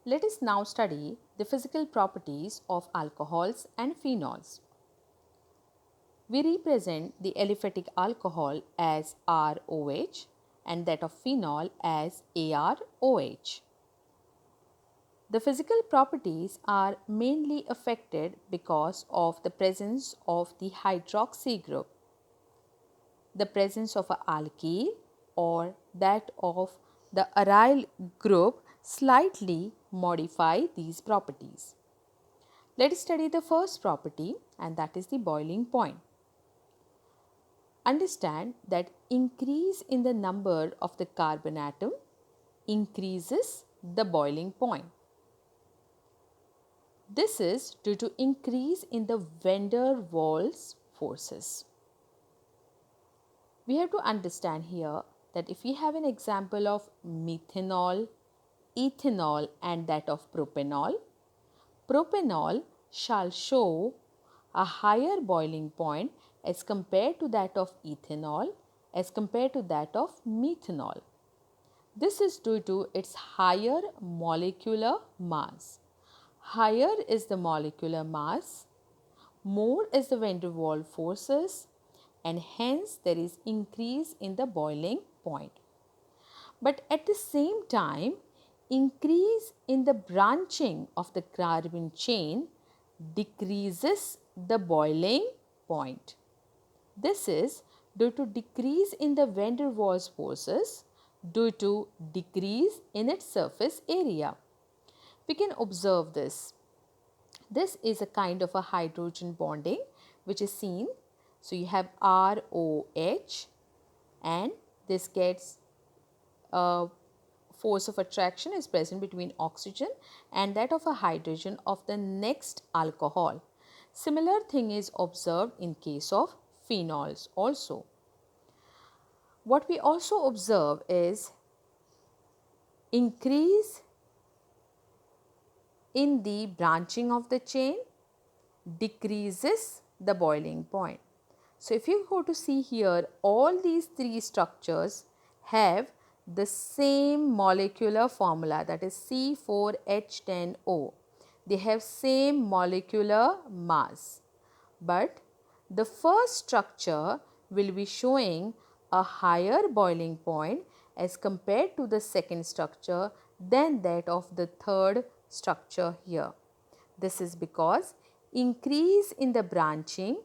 Let us now study the physical properties of alcohols and phenols. We represent the aliphatic alcohol as ROH and that of phenol as AROH. The physical properties are mainly affected because of the presence of the hydroxy group, the presence of an alkyl or that of the aryl group slightly modify these properties. Let us study the first property, and that is the boiling point. Understand that increase in the number of the carbon atom increases the boiling point. This is due to increase in the van der Waals forces. We have to understand here that if we have an example of methanol, ethanol and that of propanol, propanol shall show a higher boiling point as compared to that of ethanol as compared to that of methanol. This is due to its higher molecular mass. Higher is the molecular mass, more is the van der Waals forces, and hence there is increase in the boiling point. But at the same time, increase in the branching of the carbon chain decreases the boiling point. This is due to decrease in the van der Waals forces due to decrease in its surface area. We can observe this. This is a kind of a hydrogen bonding which is seen. So you have ROH and this gets a force of attraction is present between oxygen and that of a hydrogen of the next alcohol. Similar thing is observed in case of phenols also. What we also observe is increase in the branching of the chain decreases the boiling point. So if you go to see here, all these three structures have the same molecular formula, that is C4H10O. They have same molecular mass, but the first structure will be showing a higher boiling point as compared to the second structure than that of the third structure here. This is because increase in the branching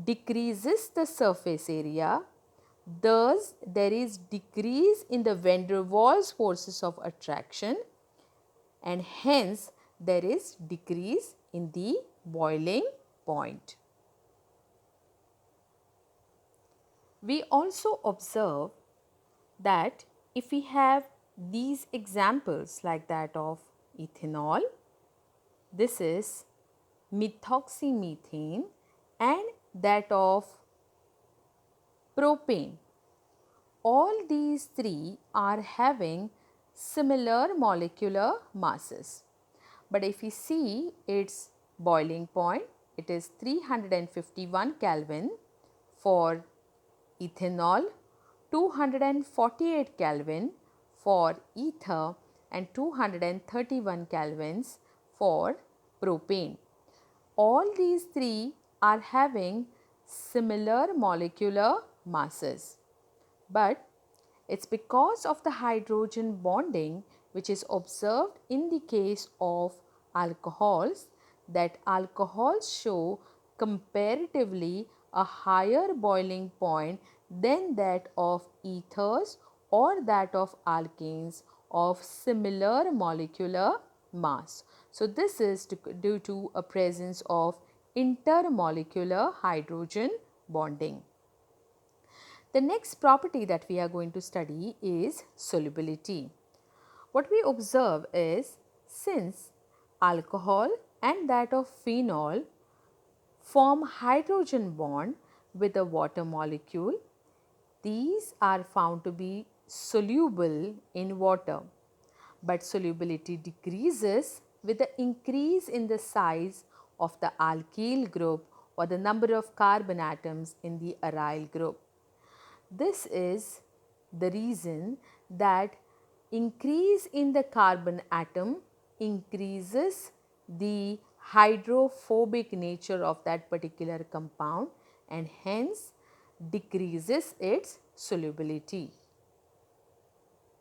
decreases the surface area, thus there is decrease in the van der Waals forces of attraction and hence there is decrease in the boiling point. We also observe that if we have these examples like that of ethanol, this is methoxymethane, and that of propane. All these three are having similar molecular masses. But if we see its boiling point, it is 351 Kelvin for ethanol, 248 Kelvin for ether and 231 Kelvins for propane. All these three are having similar molecular masses, but it's because of the hydrogen bonding which is observed in the case of alcohols that alcohols show comparatively a higher boiling point than that of ethers or that of alkanes of similar molecular mass. So this is due to a presence of intermolecular hydrogen bonding. The next property that we are going to study is solubility. What we observe is since alcohol and that of phenol form hydrogen bond with a water molecule, these are found to be soluble in water, but solubility decreases with the increase in the size of the alkyl group or the number of carbon atoms in the aryl group. This is the reason that increase in the carbon atom increases the hydrophobic nature of that particular compound and hence decreases its solubility.